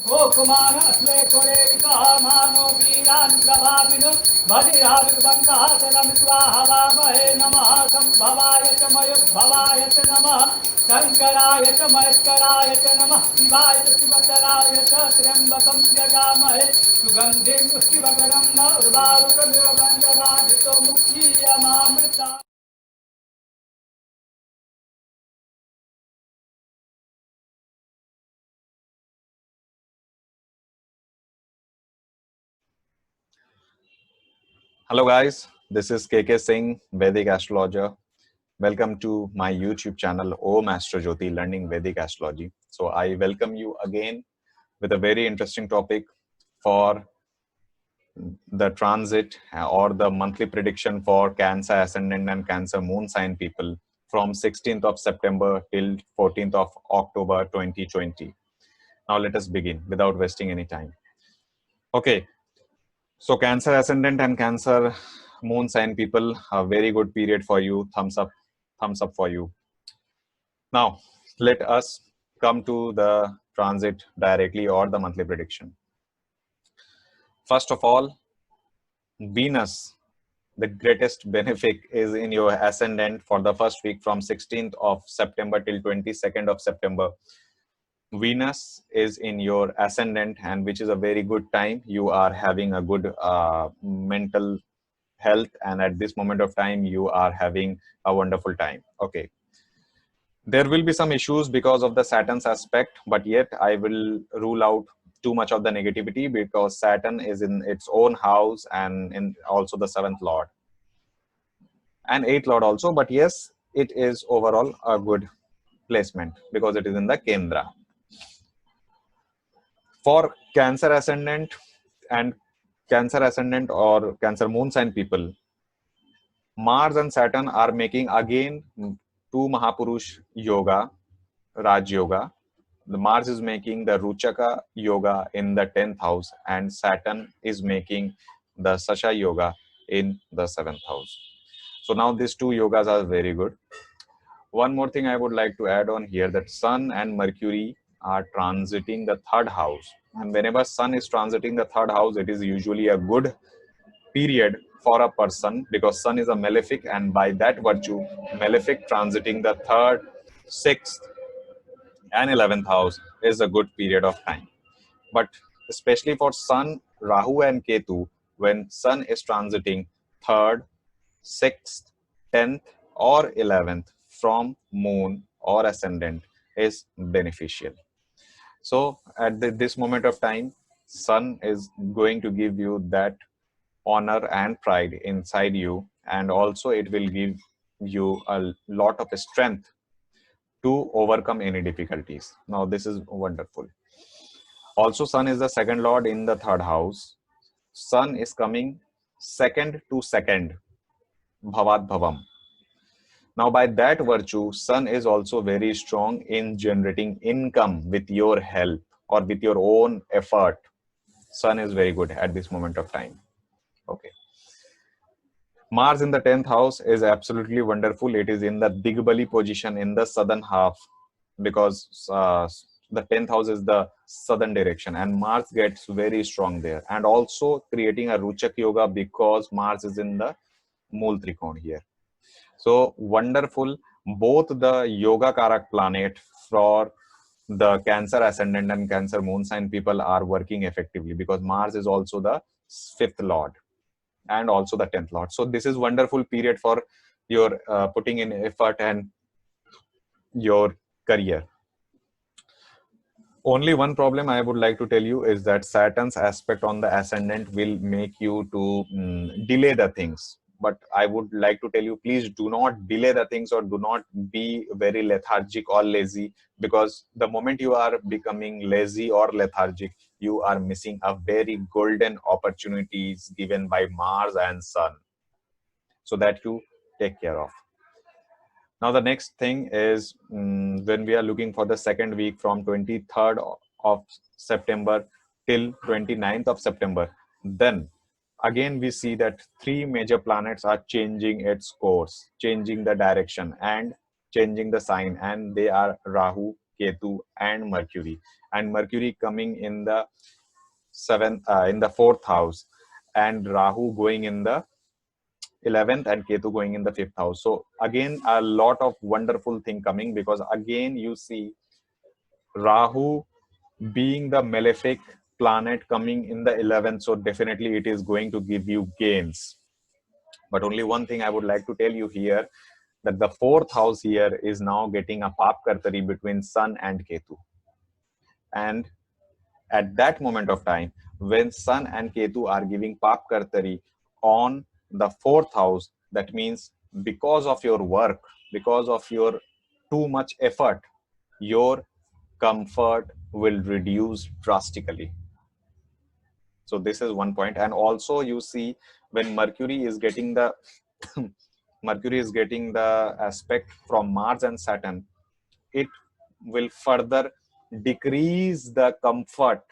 Okumana Aslekoreka Mano Viran Prabhavinu Bhadiravidvantah Saramsvahavahe Namaha Sambhavaya Mayudbhavaya Namaha Shankaraya Maheskaraya Namaha Shivaya Shivataraya Triambakam Yajamahe Sugandhim Shivakaram Urvarukam Yoganjavadito Mukhiyamamrita. Hello guys, this is KK Singh, Vedic astrologer. Welcome to my YouTube channel Om Astro Jyoti Learning Vedic Astrology. So I welcome you again with a very interesting topic for the transit or the monthly prediction for Cancer Ascendant and Cancer Moon sign people from 16th of September till 14th of October 2020. Now let us begin without wasting any time. Okay, so Cancer Ascendant and Cancer Moon sign people, a very good period for you. Thumbs up for you. Now, let us come to the transit directly or the monthly prediction. First of all, Venus, the greatest benefic is in your ascendant for the first week from 16th of September till 22nd of September. Venus is in your ascendant, and which is a very good time. You are having a good mental health, and at this moment of time you are having a wonderful time. Okay, there will be some issues because of the Saturn's aspect, but yet I will rule out too much of the negativity because Saturn is in its own house and in also the 7th lord and 8th lord also, but yes, it is overall a good placement because it is in the Kendra. For Cancer ascendant and Cancer ascendant or Cancer moon sign people, Mars and Saturn are making again two Mahapurush yoga, Raj Yoga. The Mars is making the Ruchaka Yoga in the 10th house, and Saturn is making the Sasha Yoga in the 7th house. So now these two yogas are very good. One more thing I would like to add on here, that Sun and Mercury are transiting the 3rd house. And whenever Sun is transiting the 3rd house, it is usually a good period for a person because Sun is a malefic, and by that virtue, malefic transiting the 3rd, 6th, and 11th house is a good period of time. But especially for Sun, Rahu, and Ketu, when Sun is transiting 3rd, 6th, 10th, or 11th from Moon or Ascendant is beneficial. So at this moment of time, Sun is going to give you that honor and pride inside you, and also it will give you a lot of strength to overcome any difficulties. Now this is wonderful. Also, Sun is the 2nd lord in the 3rd house. Sun is coming 2nd to 2nd, Bhavat Bhavam. Now by that virtue, Sun is also very strong in generating income with your help or with your own effort. Sun is very good at this moment of time. Okay. Mars in the 10th house is absolutely wonderful. It is in the Digbali position in the southern half because the 10th house is the southern direction, and Mars gets very strong there, and also creating a Ruchak Yoga because Mars is in the Mool Trikon here. So wonderful. Both the Yoga Karak planet for the Cancer ascendant and Cancer moon sign people are working effectively because Mars is also the 5th lord and also the 10th lord. So this is wonderful period for your putting in effort and your career. Only one problem I would like to tell you is that Saturn's aspect on the ascendant will make you to delay the things. But I would like to tell you, please do not delay the things or do not be very lethargic or lazy, because the moment you are becoming lazy or lethargic, you are missing a very golden opportunities given by Mars and Sun. So that you take care of. Now, the next thing is when we are looking for the second week from 23rd of September till 29th of September, then again we see that three major planets are changing its course, changing the direction and changing the sign, and they are Rahu, Ketu and Mercury, and Mercury coming in the in the 4th house, and Rahu going in the 11th and Ketu going in the 5th house. So again, a lot of wonderful thing coming, because again you see Rahu being the malefic planet coming in the 11th, so definitely it is going to give you gains. But only one thing I would like to tell you here, that the 4th house here is now getting a Pap Kartari between Sun and Ketu. And at that moment of time, when Sun and Ketu are giving Pap Kartari on the 4th house, that means because of your work, because of your too much effort, your comfort will reduce drastically. So this is one point. And also you see, when Mercury is getting the Mercury is getting the aspect from Mars and Saturn, it will further decrease the comfort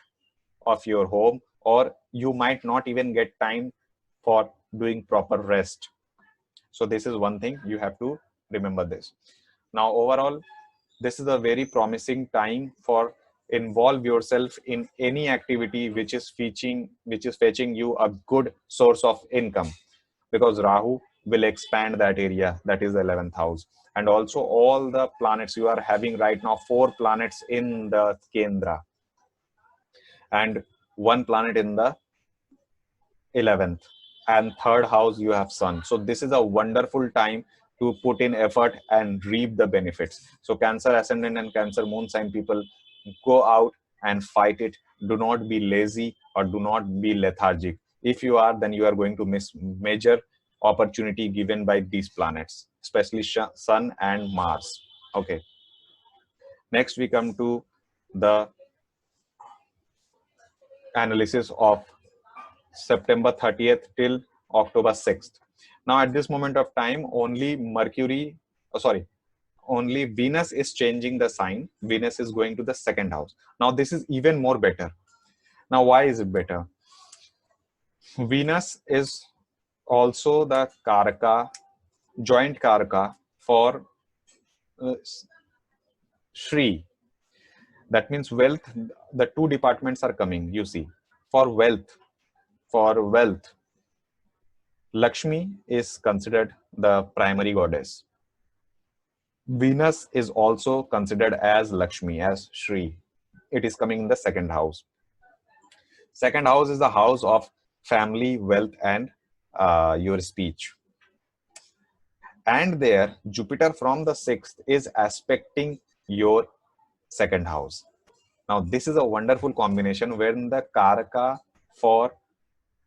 of your home, or you might not even get time for doing proper rest. So this is one thing you have to remember this. Now overall, this is a very promising time for involve yourself in any activity which is fetching you a good source of income, because Rahu will expand that area, that is the 11th house. And also all the planets you are having right now, 4 planets in the Kendra and 1 planet in the 11th, and 3rd house you have Sun. So this is a wonderful time to put in effort and reap the benefits. So Cancer ascendant and Cancer moon sign people, go out and fight it. Do not be lazy or do not be lethargic. If you are, then you are going to miss major opportunity given by these planets, especially Sun and Mars. Okay. Next we come to the analysis of September 30th till October 6th. Now at this moment of time, only only Venus is changing the sign. Venus is going to the 2nd house. Now this is even more better. Now why is it better? Venus is also the Karaka, joint Karaka for Shri. That means wealth. The 2 departments are coming, you see. For wealth, Lakshmi is considered the primary goddess. Venus is also considered as Lakshmi, as Shri. It is coming in the 2nd house. 2nd house is the house of family, wealth, and your speech. And there, Jupiter from the 6th is aspecting your 2nd house. Now, this is a wonderful combination when the Karaka for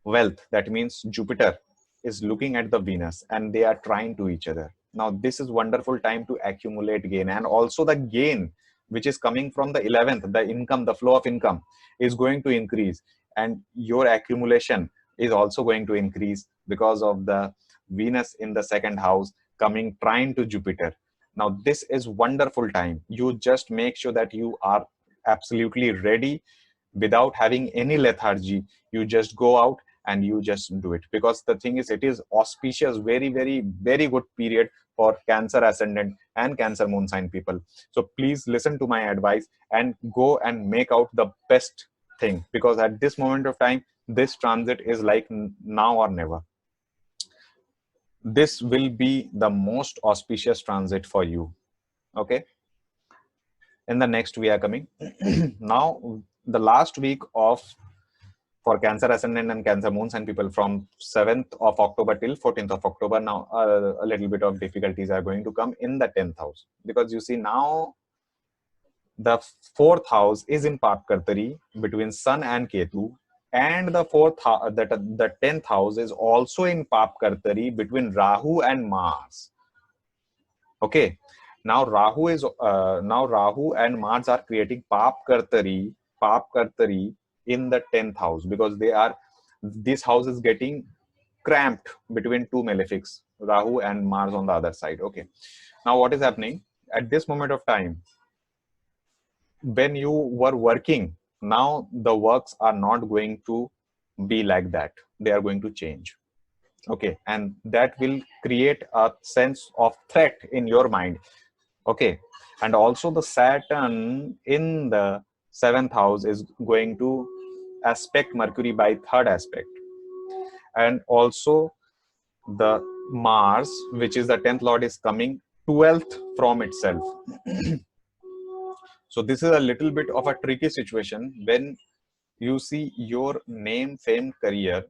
wealth, that means Jupiter, is looking at the Venus and they are trying to each other. Now, this is wonderful time to accumulate gain, and also the gain which is coming from the 11th, the income, the flow of income is going to increase, and your accumulation is also going to increase because of the Venus in the 2nd house coming trine to Jupiter. Now, this is wonderful time. You just make sure that you are absolutely ready without having any lethargy. You just go out and you just do it, because the thing is, it is auspicious, very, very, very good period for Cancer ascendant and Cancer moon sign people. So please listen to my advice and go and make out the best thing, because at this moment of time, this transit is like now or never. This will be the most auspicious transit for you. Okay. In the next we are coming now, the last week of for Cancer ascendant and Cancer moon sign people, from 7th of October till 14th of October. Now a little bit of difficulties are going to come in the 10th house, because you see now the 4th house is in Pap Kartari between Sun and Ketu, and the 10th house is also in Pap Kartari between Rahu and Mars. Okay. Now Rahu and Mars are creating Pap Kartari in the 10th house, because this house is getting cramped between 2 malefics, Rahu and Mars on the other side. Okay. Now what is happening at this moment of time? When you were working, now the works are not going to be like that. They are going to change. Okay. And that will create a sense of threat in your mind. Okay. And also the Saturn in the 7th house is going to aspect Mercury by third aspect. And also the Mars, which is the 10th lord, is coming 12th from itself. So this is a little bit of a tricky situation when you see your name, fame, career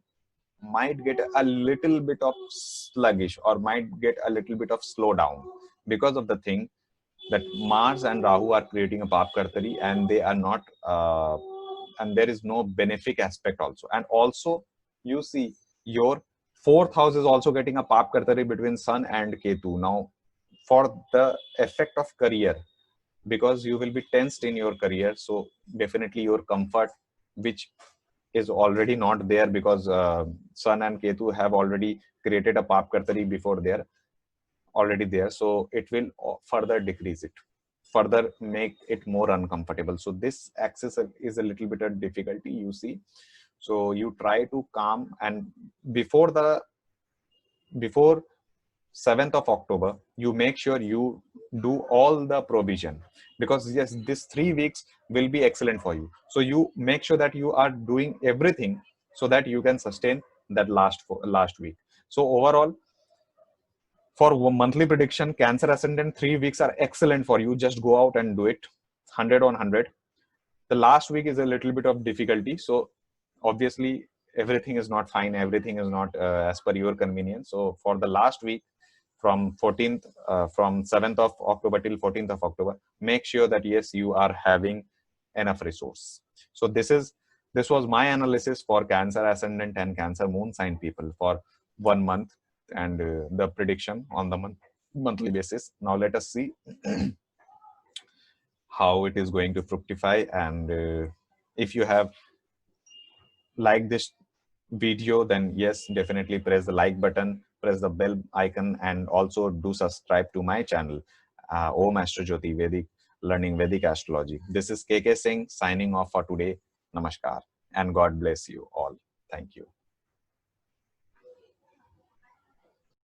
might get a little bit of sluggish or might get a little bit of slowdown because of the thing that Mars and Rahu are creating a Pap Kartari, and they are not, and there is no benefic aspect also. And also, you see, your 4th house is also getting a Pap Kartari between Sun and Ketu. Now, for the effect of career, because you will be tensed in your career, so definitely your comfort, which is already not there because Sun and Ketu have already created a Pap Kartari before there, already there. So it will further decrease it, further make it more uncomfortable. So this axis is a little bit of difficulty, you see. So you try to calm, and before 7th of October, you make sure you do all the provision, because yes, this 3 weeks will be excellent for you. So you make sure that you are doing everything so that you can sustain that last week. So overall, for monthly prediction, Cancer Ascendant, 3 weeks are excellent for you. Just go out and do it, 100 on 100. The last week is a little bit of difficulty. So obviously, everything is not fine. Everything is not as per your convenience. So for the last week, from 14th, from 7th of October till 14th of October, make sure that yes, you are having enough resource. So this was my analysis for Cancer Ascendant and Cancer Moon sign people for 1 month, and the prediction on the monthly basis. Now let us see how it is going to fructify. And if you have liked this video, then yes, definitely press the like button, press the bell icon, and also do subscribe to my channel, Om Astro Jyoti Vedic Learning Vedic Astrology. This is KK Singh signing off for today. Namaskar, and God bless you all. Thank you.